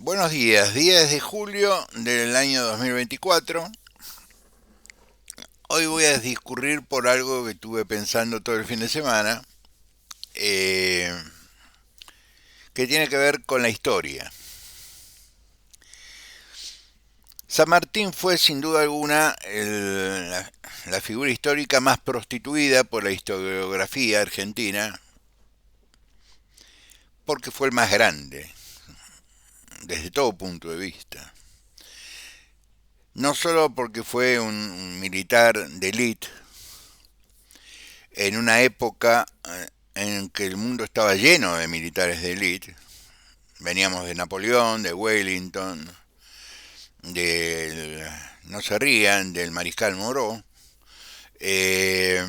Buenos días, 10 de julio del año 2024. Hoy voy a discurrir por algo que estuve pensando todo el fin de semana, eh, que tiene que ver con la historia. San Martín fue sin duda alguna la figura histórica más prostituida por la historiografía argentina, porque fue el más grande, desde todo punto de vista. No solo porque fue un militar de élite, en una época en que el mundo estaba lleno de militares de élite. Veníamos de Napoleón, de Wellington, del, no se rían, del mariscal Moreau. Eh,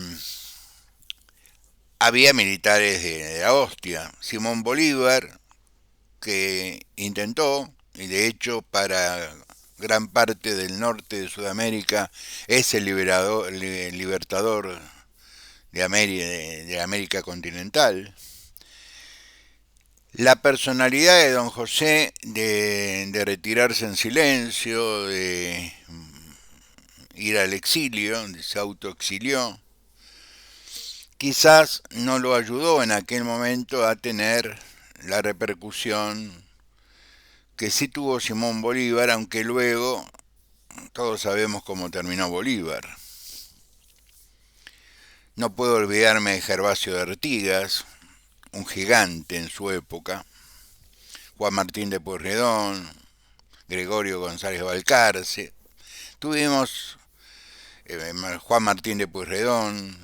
Había militares de la hostia. Simón Bolívar, que intentó, y de hecho para gran parte del norte de Sudamérica es el libertador de América continental. La personalidad de don José de retirarse en silencio, de ir al exilio, se autoexilió, quizás no lo ayudó en aquel momento a tener la repercusión que sí tuvo Simón Bolívar, aunque luego todos sabemos cómo terminó Bolívar. No puedo olvidarme de Gervasio de Artigas, un gigante en su época, Juan Martín de Pueyrredón, Gregorio González Balcarce. Tuvimos Juan Martín de Pueyrredón,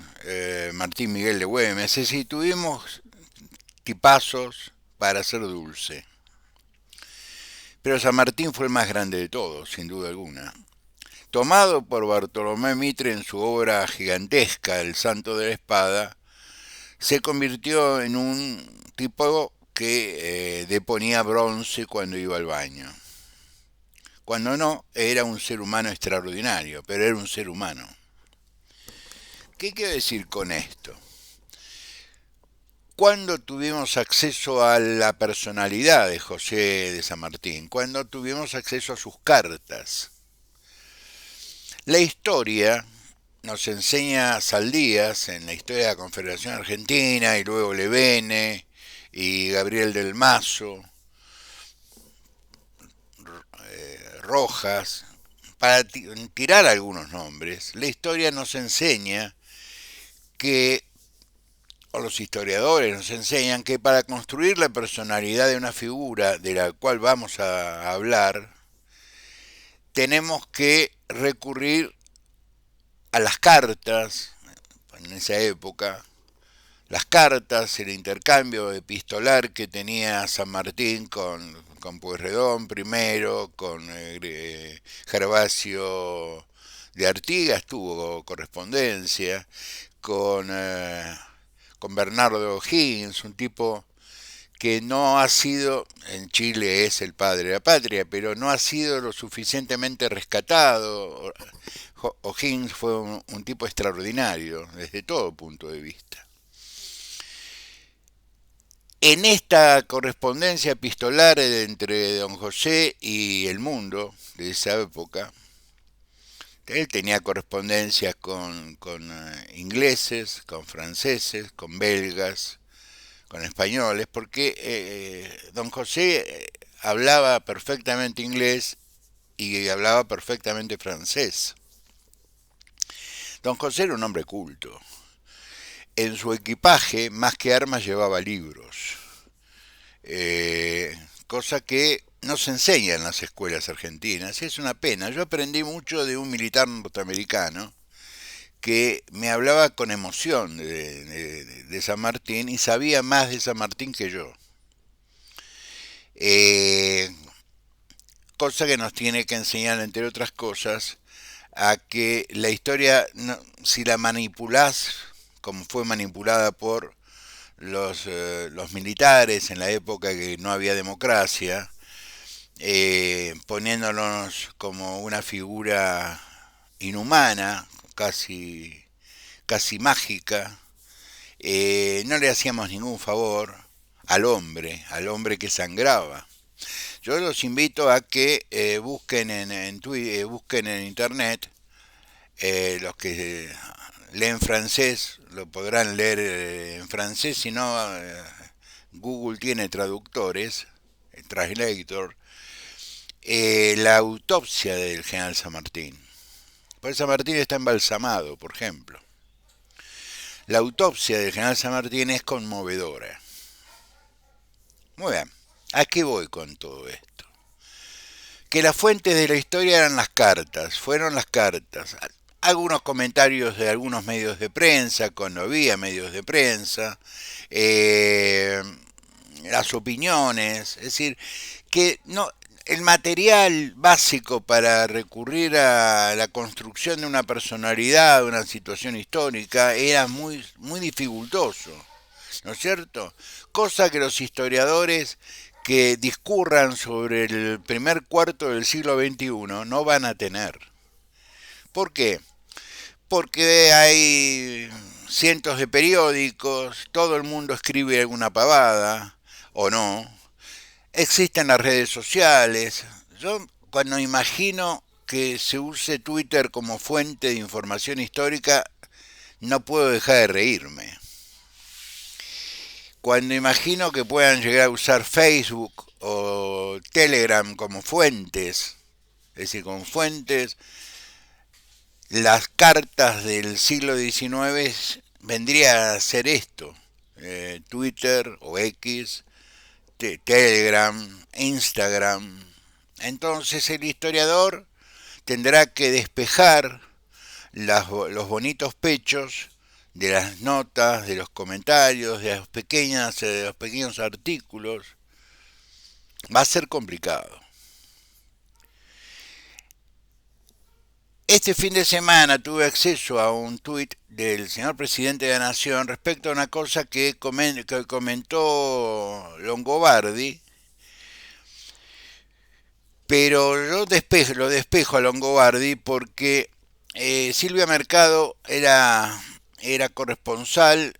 Martín Miguel de Güemes, es decir, tuvimos tipazos para hacer dulce. Pero San Martín fue el más grande de todos, sin duda alguna. Tomado por Bartolomé Mitre en su obra gigantesca El Santo de la Espada, se convirtió en un tipo que deponía bronce cuando iba al baño. Cuando no, era un ser humano extraordinario, pero era un ser humano. ¿Qué quiero decir con esto? ¿Cuándo tuvimos acceso a la personalidad de José de San Martín? ¿Cuándo tuvimos acceso a sus cartas? La historia nos enseña Saldías en la historia de la Confederación Argentina y luego Levene y Gabriel del Mazo, Rojas, para tirar algunos nombres. La historia nos enseña que, o los historiadores nos enseñan que para construir la personalidad de una figura de la cual vamos a hablar, tenemos que recurrir a las cartas, en esa época, las cartas, el intercambio epistolar que tenía San Martín con Pueyrredón primero, con Gervasio de Artigas tuvo correspondencia, con Bernardo O'Higgins, un tipo que no ha sido, en Chile es el padre de la patria, pero no ha sido lo suficientemente rescatado. O'Higgins fue un tipo extraordinario desde todo punto de vista. En esta correspondencia epistolar entre don José y el mundo de esa época, él tenía correspondencias con ingleses, con franceses, con belgas, con españoles, porque don José hablaba perfectamente inglés y hablaba perfectamente francés. Don José era un hombre culto. En su equipaje, más que armas, llevaba libros, cosa que no se enseña en las escuelas argentinas, y es una pena. Yo aprendí mucho de un militar norteamericano que me hablaba con emoción de San Martín y sabía más de San Martín que yo. Eh, Cosa que nos tiene que enseñar, entre otras cosas, a que la historia, no, si la manipulás como fue manipulada por los militares en la época que no había democracia, poniéndonos como una figura inhumana, casi mágica, no le hacíamos ningún favor al hombre que sangraba. Yo los invito a que busquen busquen en internet, los que leen francés lo podrán leer en francés, si no, Google tiene traductores, translator, la autopsia del general San Martín. Pues San Martín está embalsamado, por ejemplo. La autopsia del general San Martín es conmovedora. Muy bien, ¿a qué voy con todo esto? Que las fuentes de la historia eran las cartas, fueron las cartas. Algunos comentarios de algunos medios de prensa, cuando había medios de prensa, eh, las opiniones, es decir, que no, el material básico para recurrir a la construcción de una personalidad, de una situación histórica, era muy dificultoso, ¿no es cierto? Cosa que los historiadores que discurran sobre el primer cuarto del siglo XXI no van a tener. ¿Por qué? Porque hay cientos de periódicos, todo el mundo escribe alguna pavada, o no. Existen las redes sociales. Yo cuando imagino que se use Twitter como fuente de información histórica, no puedo dejar de reírme. Cuando imagino que puedan llegar a usar Facebook o Telegram como fuentes, es decir, como fuentes, las cartas del siglo XIX vendría a ser esto, Twitter o X, Telegram, Instagram. Entonces el historiador tendrá que despejar los bonitos pechos de las notas, de los comentarios, de los pequeños artículos. Va a ser complicado. Este fin de semana tuve acceso a un tuit del señor presidente de la Nación respecto a una cosa que comentó Longobardi, pero lo despejo a Longobardi porque Silvia Mercado era corresponsal,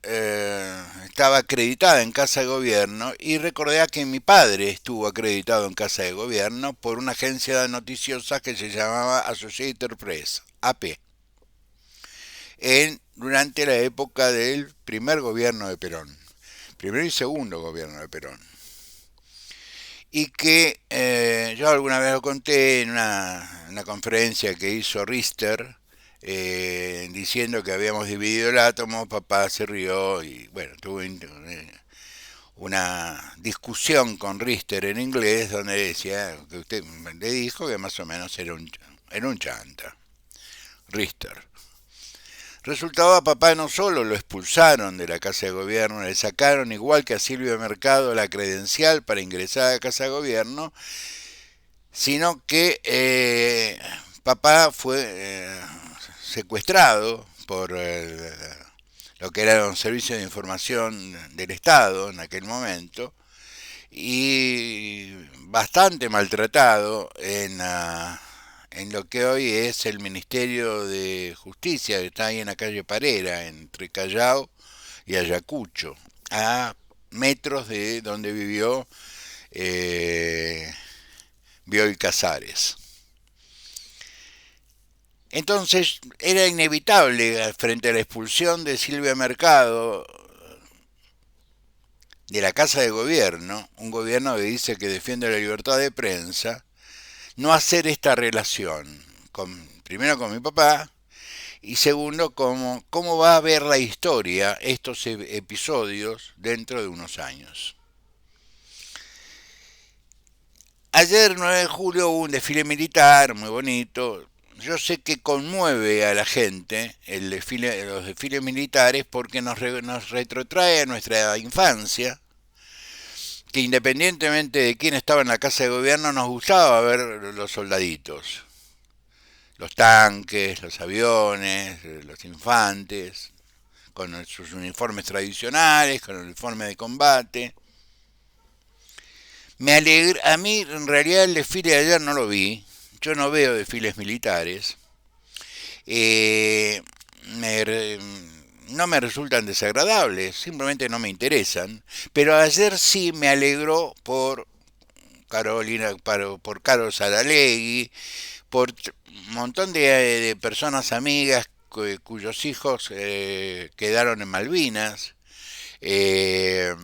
estaba acreditada en Casa de Gobierno, y recordé que mi padre estuvo acreditado en Casa de Gobierno por una agencia noticiosa que se llamaba Associated Press, AP, durante la época del primer gobierno de Perón, primer y segundo gobierno de Perón. Y que yo alguna vez lo conté en una conferencia que hizo Rister, diciendo que habíamos dividido el átomo. Papá se rió y bueno, tuve una discusión con Rister en inglés donde decía que usted le dijo que más o menos era un chanta, Rister. Resultado, a papá no solo lo expulsaron de la Casa de Gobierno, le sacaron, igual que a Silvio Mercado, la credencial para ingresar a la Casa de Gobierno, sino que papá fue secuestrado por lo que era un servicio de información del Estado en aquel momento, y bastante maltratado en lo que hoy es el Ministerio de Justicia, que está ahí en la calle Parera, entre Callao y Ayacucho, a metros de donde vivió Bioy Casares. Entonces era inevitable, frente a la expulsión de Silvia Mercado de la Casa de Gobierno, un gobierno que dice que defiende la libertad de prensa, no hacer esta relación, primero con mi papá, y segundo, cómo va a ver la historia estos episodios dentro de unos años. Ayer, 9 de julio, hubo un desfile militar muy bonito. Yo sé que conmueve a la gente los desfiles militares porque nos retrotrae a nuestra infancia, que independientemente de quién estaba en la Casa de Gobierno, nos gustaba ver los soldaditos, los tanques, los aviones, los infantes, con sus uniformes tradicionales, con el uniforme de combate. A mí en realidad el desfile de ayer no lo vi, yo no veo desfiles militares, eh, me, no me resultan desagradables, simplemente no me interesan, pero ayer sí me alegró por Caro Saralegui, por un montón de personas amigas cuyos hijos quedaron en Malvinas, eh,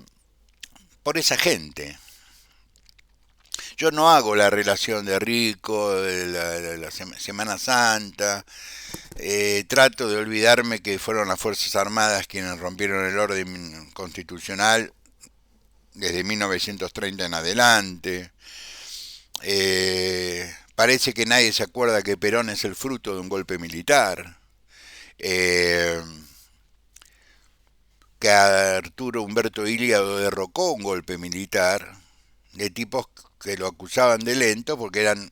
por esa gente. Yo no hago la relación de Rico, de la Semana Santa, trato de olvidarme que fueron las Fuerzas Armadas quienes rompieron el orden constitucional desde 1930 en adelante. Parece que nadie se acuerda que Perón es el fruto de un golpe militar. Eh, que Arturo Humberto Ilia derrocó un golpe militar de tipos que lo acusaban de lento porque eran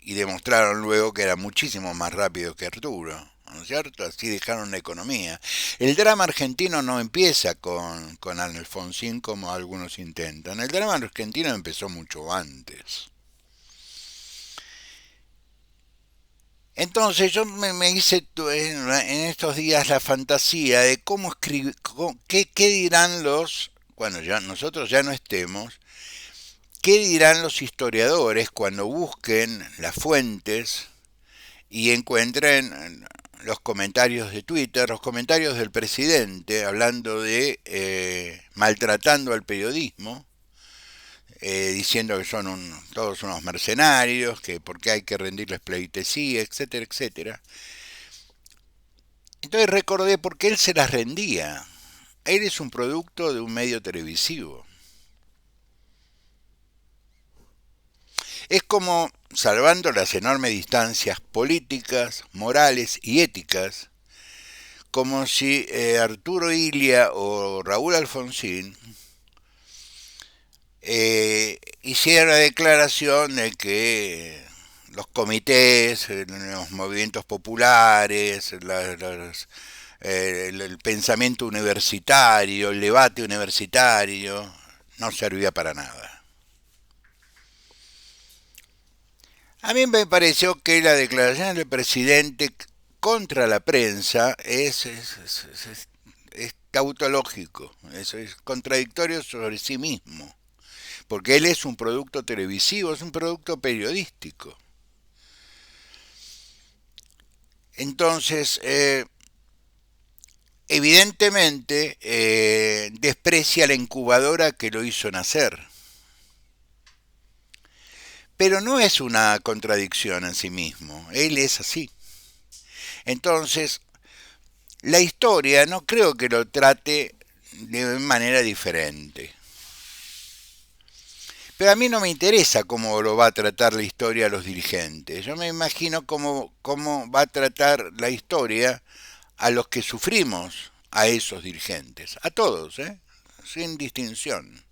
y demostraron luego que eran muchísimo más rápidos que Arturo. ¿No es cierto? Así dejaron la economía. El drama argentino no empieza con Alfonsín como algunos intentan. El drama argentino empezó mucho antes. Entonces yo me hice en estos días la fantasía de cómo escribir, qué dirán cuando ya nosotros ya no estemos, qué dirán los historiadores cuando busquen las fuentes y encuentren los comentarios de Twitter, los comentarios del presidente hablando de maltratando al periodismo, diciendo que son todos unos mercenarios, que porque hay que rendirles pleitesía, etcétera, etcétera. Entonces recordé por qué él se las rendía. Él es un producto de un medio televisivo. Es como, salvando las enormes distancias políticas, morales y éticas, como si Arturo Ilia o Raúl Alfonsín hiciera la declaración de que los comités, los movimientos populares, el pensamiento universitario, el debate universitario, no servía para nada. A mí me pareció que la declaración del presidente contra la prensa es tautológico, es contradictorio sobre sí mismo, porque él es un producto televisivo, es un producto periodístico. Entonces, evidentemente, desprecia la incubadora que lo hizo nacer. Pero no es una contradicción en sí mismo, él es así. Entonces, la historia no creo que lo trate de manera diferente. Pero a mí no me interesa cómo lo va a tratar la historia a los dirigentes. Yo me imagino cómo va a tratar la historia a los que sufrimos a esos dirigentes. A todos, sin distinción.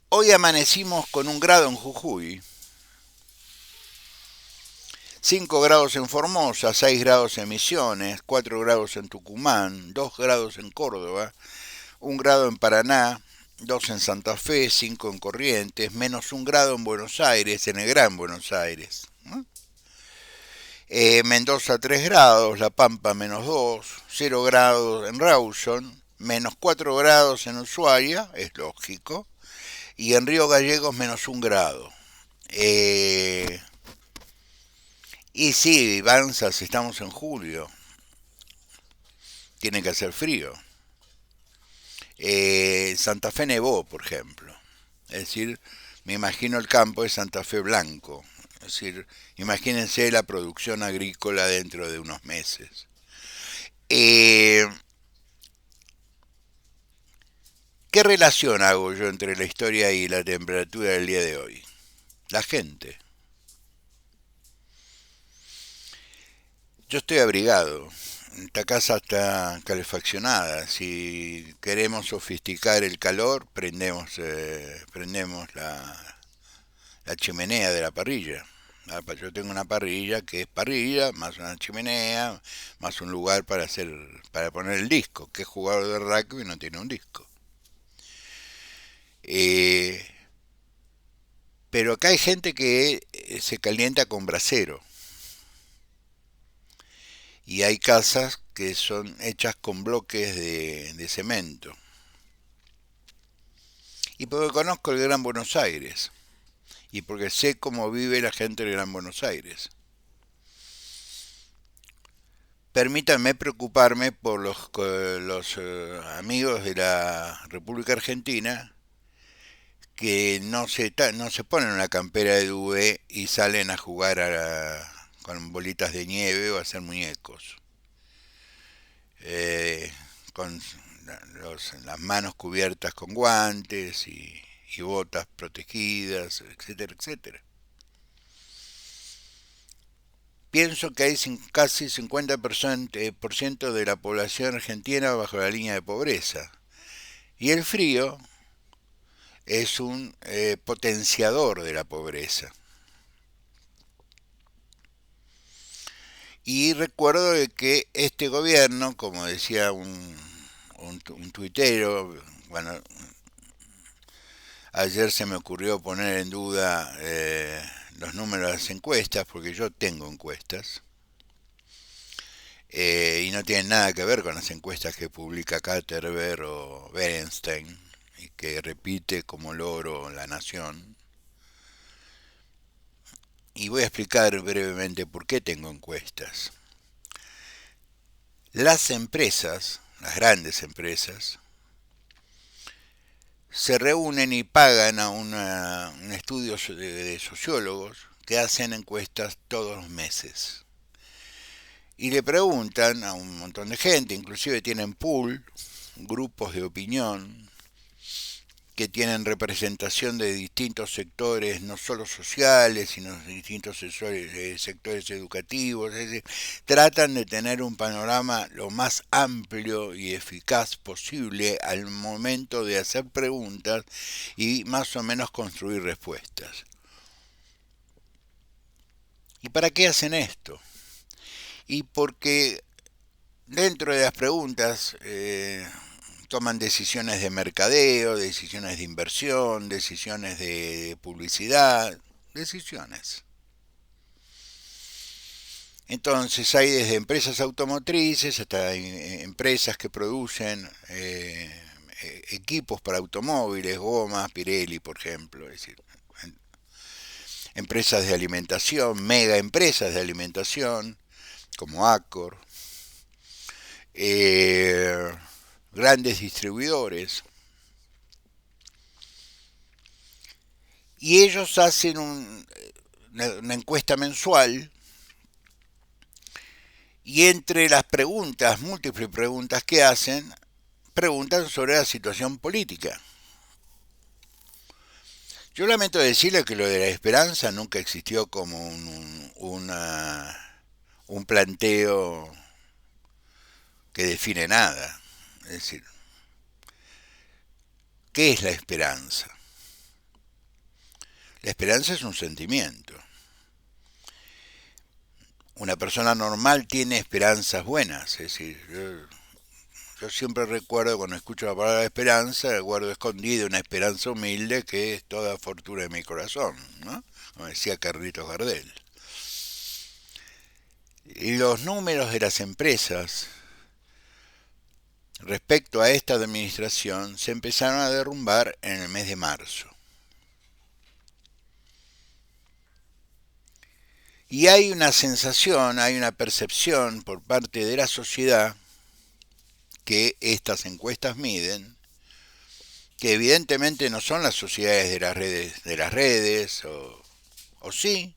Hoy amanecimos con 1 grado en Jujuy, 5 grados en Formosa, 6 grados en Misiones, 4 grados en Tucumán, 2 grados en Córdoba, 1 grado en Paraná, 2 en Santa Fe, 5 en Corrientes, -1 grado en Buenos Aires, en el Gran Buenos Aires. ¿No? Mendoza 3 grados, La Pampa -2, 0 grados en Rawson, -4 grados en Ushuaia, es lógico, y en Río Gallegos -1 grado. Y sí, Banzas, estamos en julio, tiene que hacer frío. Santa Fe nevó, por ejemplo. Es decir, me imagino el campo de Santa Fe blanco. Es decir, imagínense la producción agrícola dentro de unos meses. ¿Qué relación hago yo entre la historia y la temperatura del día de hoy? La gente. Yo estoy abrigado. Esta casa está calefaccionada. Si queremos sofisticar el calor, prendemos la chimenea de la parrilla. Yo tengo una parrilla que es parrilla, más una chimenea, más un lugar para poner el disco. Que jugador de rugby no tiene un disco. Eh, pero acá hay gente que se calienta con brasero. Y hay casas que son hechas con bloques de cemento. Y porque conozco el Gran Buenos Aires. Y porque sé cómo vive la gente del Gran Buenos Aires. Permítanme preocuparme por los amigos de la República Argentina que no se ponen una campera de V y salen a jugar con bolitas de nieve o a hacer muñecos. Eh, con las manos cubiertas con guantes y botas protegidas, etcétera, etcétera. Pienso que hay casi 50% de la población argentina bajo la línea de pobreza. Y el frío es un potenciador de la pobreza. Y recuerdo de que este gobierno, como decía un tuitero, bueno, ayer se me ocurrió poner en duda los números de las encuestas, porque yo tengo encuestas, y no tienen nada que ver con las encuestas que publica Caterberg o Berenstein, y que repite como loro La Nación. Y voy a explicar brevemente por qué tengo encuestas. Las empresas, las grandes empresas, se reúnen y pagan a un estudio de sociólogos que hacen encuestas todos los meses. Y le preguntan a un montón de gente, inclusive tienen pool, grupos de opinión, que tienen representación de distintos sectores, no solo sociales, sino de distintos sectores educativos. Es decir, tratan de tener un panorama lo más amplio y eficaz posible al momento de hacer preguntas y más o menos construir respuestas. ¿Y para qué hacen esto? Y porque dentro de las preguntas toman decisiones de mercadeo, decisiones de inversión, decisiones de publicidad, decisiones. Entonces hay desde empresas automotrices hasta empresas que producen equipos para automóviles, gomas, Pirelli, por ejemplo, es decir, empresas de alimentación, mega empresas de alimentación, como Accor, eh, grandes distribuidores, y ellos hacen una encuesta mensual y entre las preguntas, múltiples preguntas que hacen, preguntan sobre la situación política. Yo lamento decirle que lo de la esperanza nunca existió como un planteo que define nada. Es decir, ¿qué es la esperanza? La esperanza es un sentimiento. Una persona normal tiene esperanzas buenas, es decir, yo siempre recuerdo cuando escucho la palabra esperanza, guardo escondida una esperanza humilde que es toda fortuna de mi corazón, ¿no? Como decía Carlitos Gardel. Y los números de las empresas respecto a esta administración se empezaron a derrumbar en el mes de marzo. Y hay una sensación, hay una percepción por parte de la sociedad que estas encuestas miden, que evidentemente no son las sociedades de las redes o sí,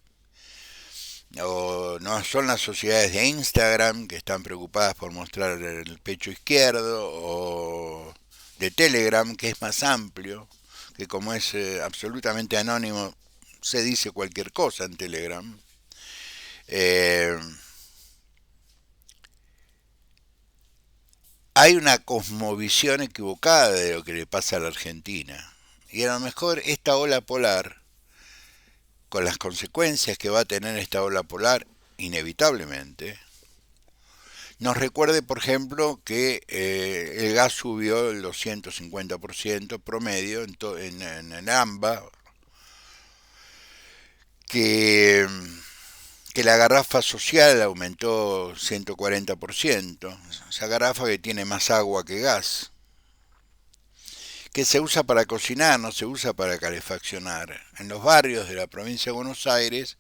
o no son las sociedades de Instagram que están preocupadas por mostrar el pecho izquierdo, o de Telegram que es más amplio, que como es absolutamente anónimo se dice cualquier cosa en Telegram. Hay una cosmovisión equivocada de lo que le pasa a la Argentina. Y a lo mejor esta ola polar, con las consecuencias que va a tener esta ola polar, inevitablemente, nos recuerde, por ejemplo, que el gas subió el 250% promedio en AMBA, que la garrafa social aumentó 140%, esa garrafa que tiene más agua que gas, que se usa para cocinar, no se usa para calefaccionar. En los barrios de la provincia de Buenos Aires,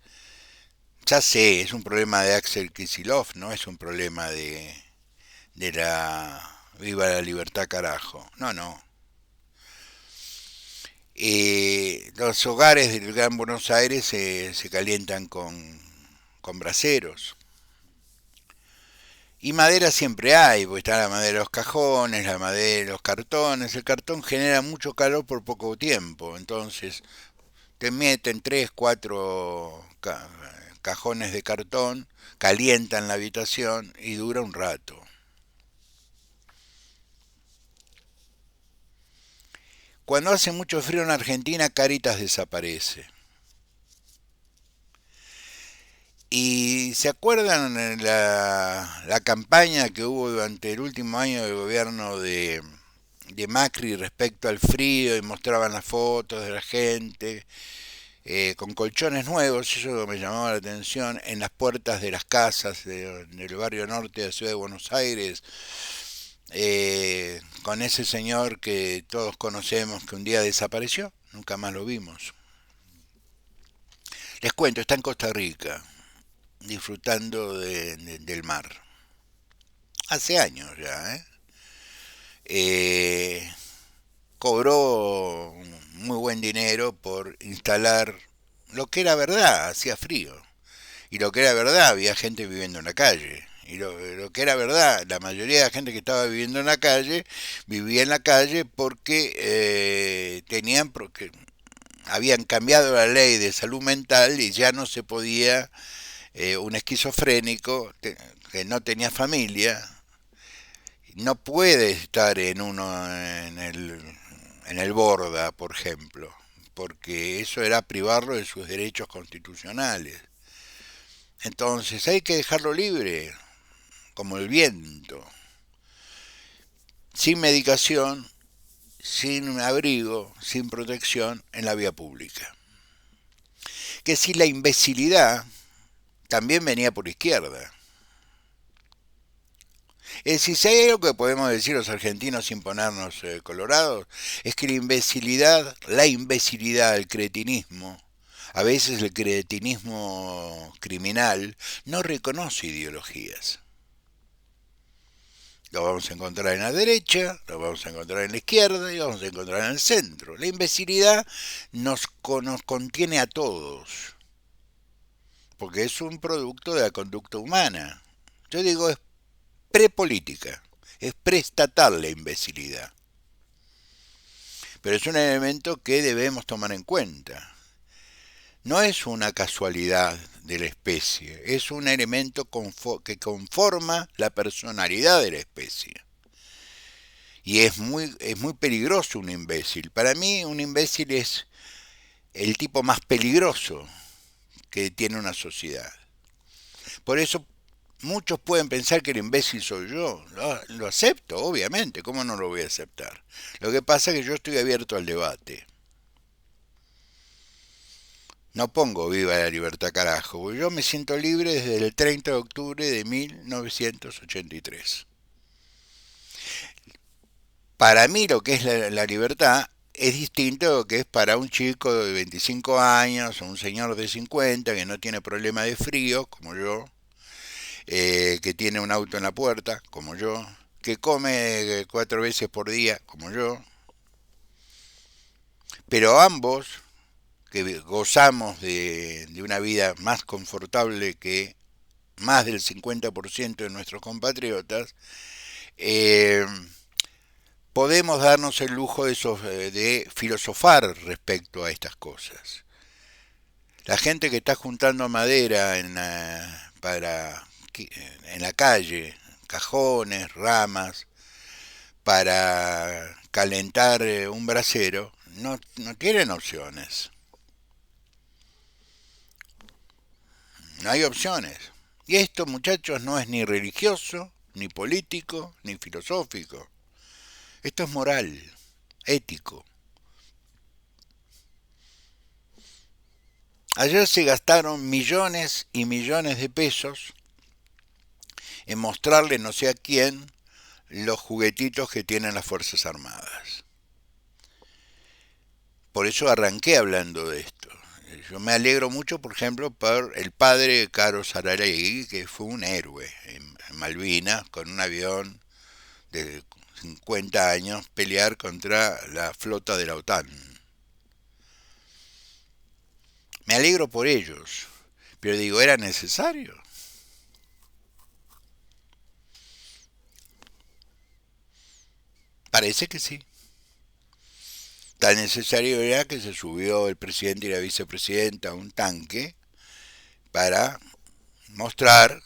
ya sé, es un problema de Axel Kicillof, no es un problema de la Viva la Libertad carajo. No, no. Los hogares del Gran Buenos Aires se calientan con braseros. Y madera siempre hay, porque está la madera de los cajones, la madera de los cartones. El cartón genera mucho calor por poco tiempo, entonces te meten 3, 4 cajones de cartón, calientan la habitación y dura un rato. Cuando hace mucho frío en Argentina, Cáritas desaparece. ¿Y se acuerdan la campaña que hubo durante el último año de gobierno de Macri respecto al frío y mostraban las fotos de la gente con colchones nuevos? Eso me llamaba la atención, en las puertas de las casas del barrio norte de la ciudad de Buenos Aires, con ese señor que todos conocemos que un día desapareció, nunca más lo vimos. Les cuento, está en Costa Rica, disfrutando del mar. Hace años ya, ¿eh? Eh, Cobró muy buen dinero por instalar lo que era verdad, hacía frío. Y lo que era verdad, había gente viviendo en la calle. Y lo que era verdad, la mayoría de la gente que estaba viviendo en la calle, vivía en la calle porque porque habían cambiado la ley de salud mental y ya no se podía un esquizofrénico que no tenía familia, no puede estar en el Borda, por ejemplo, porque eso era privarlo de sus derechos constitucionales. Entonces hay que dejarlo libre, como el viento, sin medicación, sin abrigo, sin protección en la vía pública. Que si la imbecilidad también venía por izquierda. Es decir, si hay algo que podemos decir los argentinos sin ponernos colorados, es que la imbecilidad, el cretinismo, a veces el cretinismo criminal, no reconoce ideologías. Lo vamos a encontrar en la derecha, lo vamos a encontrar en la izquierda y lo vamos a encontrar en el centro. La imbecilidad nos contiene a todos, porque es un producto de la conducta humana. Yo digo, es prepolítica, es preestatal la imbecilidad. Pero es un elemento que debemos tomar en cuenta. No es una casualidad de la especie, es un elemento que conforma la personalidad de la especie. Y es muy peligroso un imbécil. Para mí un imbécil es el tipo más peligroso que tiene una sociedad. Por eso muchos pueden pensar que el imbécil soy yo. Lo acepto, obviamente, ¿cómo no lo voy a aceptar? Lo que pasa es que yo estoy abierto al debate. No pongo viva la libertad carajo, porque yo me siento libre desde el 30 de octubre de 1983. Para mí lo que es la libertad es distinto a lo que es para un chico de 25 años o un señor de 50 que no tiene problema de frío, como yo, que tiene un auto en la puerta, como yo, que come 4 veces por día, como yo, pero ambos que gozamos de una vida más confortable que más del 50% de nuestros compatriotas, eh, podemos darnos el lujo de filosofar respecto a estas cosas. La gente que está juntando madera en la calle, cajones, ramas, para calentar un brasero, no tienen opciones. No hay opciones. Y esto, muchachos, no es ni religioso, ni político, ni filosófico. Esto es moral, ético. Ayer se gastaron millones y millones de pesos en mostrarle no sé a quién los juguetitos que tienen las Fuerzas Armadas. por eso arranqué hablando de esto. Yo me alegro mucho, por ejemplo, por el padre de Carlos Saralegui, que fue un héroe en Malvinas, con un avión de 50 años, pelear contra la flota de la OTAN. Me alegro por ellos, pero digo, ¿era necesario? Parece que sí. Tan necesario era que se subió el presidente y la vicepresidenta a un tanque para mostrar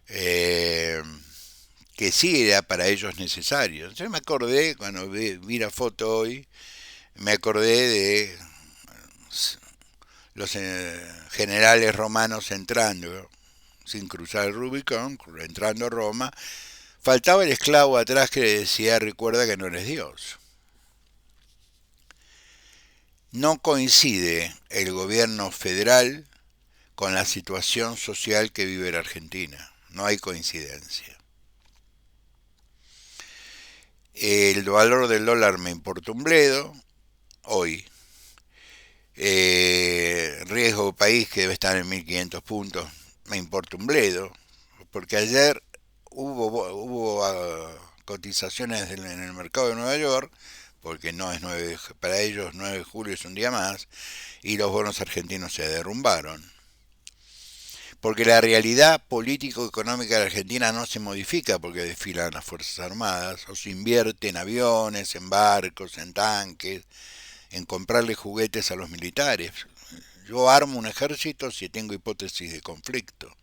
eh, que sí era para ellos necesario. Entonces me acordé, cuando vi la foto hoy, me acordé de los generales romanos entrando, sin cruzar el Rubicón, entrando a Roma. Faltaba el esclavo atrás que le decía, recuerda que no eres Dios. No coincide el gobierno federal con la situación social que vive la Argentina. No hay coincidencia. El valor del dólar me importa un bledo hoy. Riesgo país que debe estar en 1500 puntos me importa un bledo. Porque ayer hubo cotizaciones en el mercado de Nueva York, porque no es 9, para ellos 9 de julio es un día más, y los bonos argentinos se derrumbaron. Porque la realidad político-económica de la Argentina no se modifica porque desfilan las Fuerzas Armadas, o se invierte en aviones, en barcos, en tanques, en comprarle juguetes a los militares. Yo armo un ejército si tengo hipótesis de conflicto.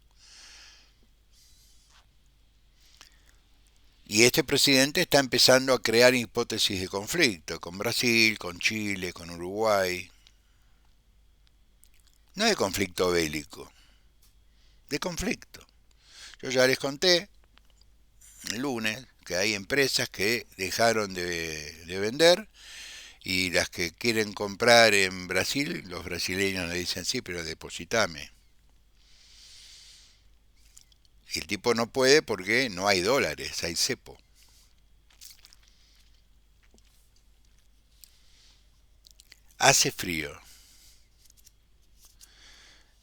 Y este presidente está empezando a crear hipótesis de conflicto con Brasil, con Chile, con Uruguay. No de conflicto bélico, de conflicto. Yo ya les conté el lunes que hay empresas que dejaron de vender y las que quieren comprar en Brasil, los brasileños le dicen sí, pero depositame. Y el tipo no puede porque no hay dólares, hay cepo. Hace frío.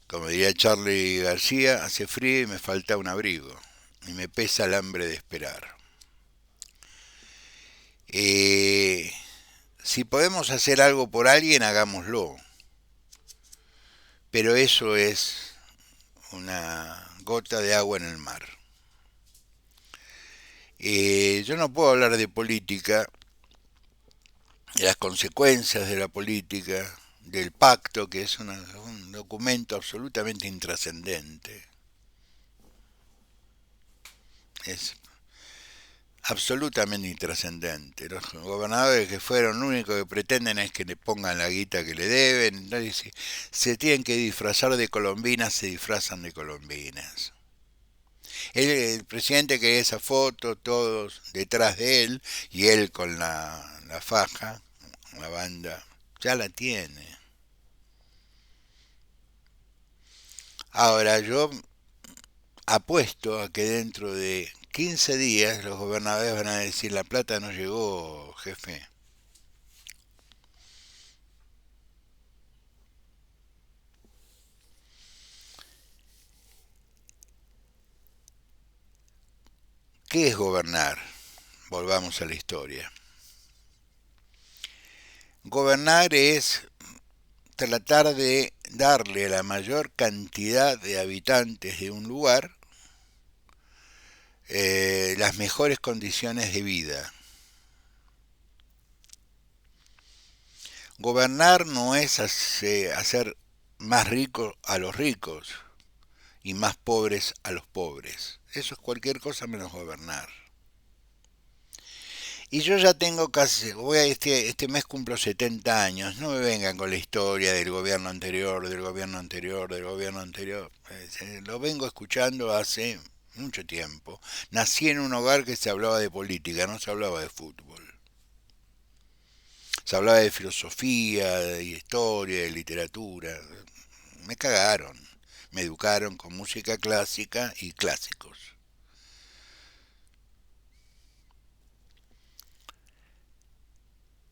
Como diría Charlie García, hace frío y me falta un abrigo. Y me pesa el hambre de esperar. Eh, si podemos hacer algo por alguien, hagámoslo. Pero eso es una gota de agua en el mar. Yo no puedo hablar de política, de las consecuencias de la política, del pacto, que es un documento absolutamente intrascendente. Es absolutamente intrascendente. Los gobernadores que fueron, lo único que pretenden es que le pongan la guita que le deben. Entonces, si se tienen que disfrazar de colombinas, se disfrazan de colombinas. El presidente quería esa foto, todos detrás de él, y él con la faja, la banda, ya la tiene. Ahora, yo apuesto a que dentro de 15 días los gobernadores van a decir la plata no llegó, jefe. ¿Qué es gobernar? Volvamos a la historia. Gobernar es tratar de darle a la mayor cantidad de habitantes de un lugar las mejores condiciones de vida. Gobernar no es hacer más ricos a los ricos y más pobres a los pobres. Eso es cualquier cosa menos gobernar. Y yo ya tengo casi, este mes cumplo 70 años, no me vengan con la historia del gobierno anterior, del gobierno anterior, del gobierno anterior. Lo vengo escuchando hace mucho tiempo. Nací en un hogar que se hablaba de política, no se hablaba de fútbol. Se hablaba de filosofía, de historia, de literatura. Me cagaron. Me educaron con música clásica y clásicos.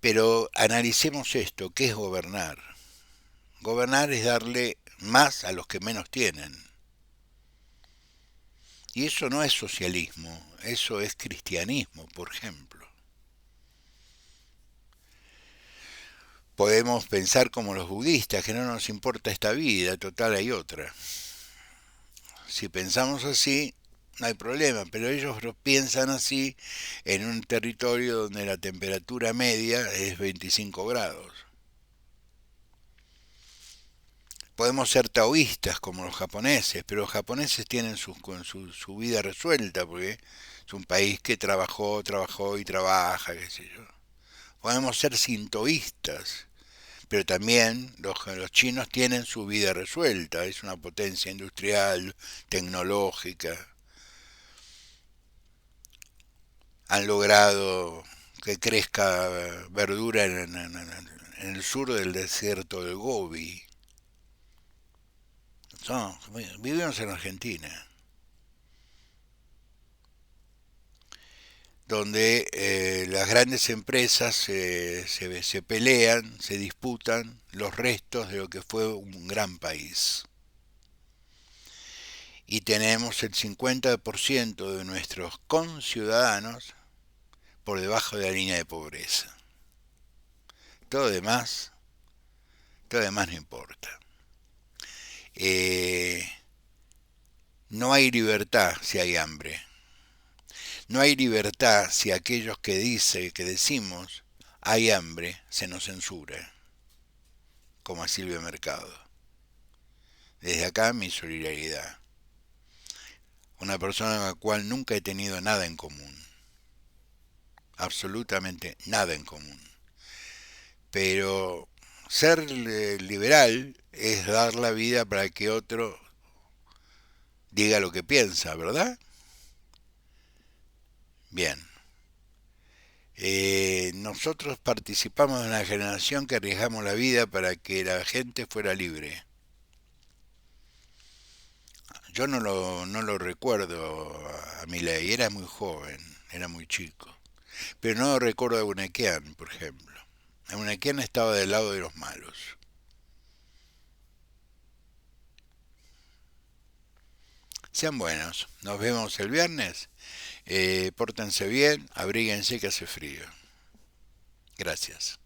Pero analicemos esto, ¿qué es gobernar? Gobernar es darle más a los que menos tienen. Y eso no es socialismo, eso es cristianismo, por ejemplo. Podemos pensar como los budistas, que no nos importa esta vida, total hay otra. Si pensamos así, no hay problema, pero ellos lo piensan así en un territorio donde la temperatura media es 25 grados. Podemos ser taoístas como los japoneses, pero los japoneses tienen su vida resuelta porque es un país que trabajó y trabaja, qué sé yo. Podemos ser sintoístas, pero también los chinos tienen su vida resuelta, es una potencia industrial, tecnológica, han logrado que crezca verdura en el sur del desierto del Gobi. No, vivimos en Argentina, donde las grandes empresas se pelean, se disputan los restos de lo que fue un gran país. Y tenemos el 50% de nuestros conciudadanos por debajo de la línea de pobreza. Todo demás, todo demás no importa. Eh, no hay libertad si hay hambre. No hay libertad si aquellos que decimos hay hambre se nos censura, como a Silvio Mercado. Desde acá mi solidaridad. Una persona con la cual nunca he tenido nada en común. Absolutamente nada en común. Pero ser liberal es dar la vida para que otro diga lo que piensa, ¿verdad? Bien. Nosotros participamos de una generación que arriesgamos la vida para que la gente fuera libre. Yo no lo recuerdo a Milei, era muy joven, era muy chico. Pero no recuerdo a Unequian, por ejemplo. Unequian estaba del lado de los malos. Sean buenos, nos vemos el viernes. Pórtense bien, abríguense que hace frío. Gracias.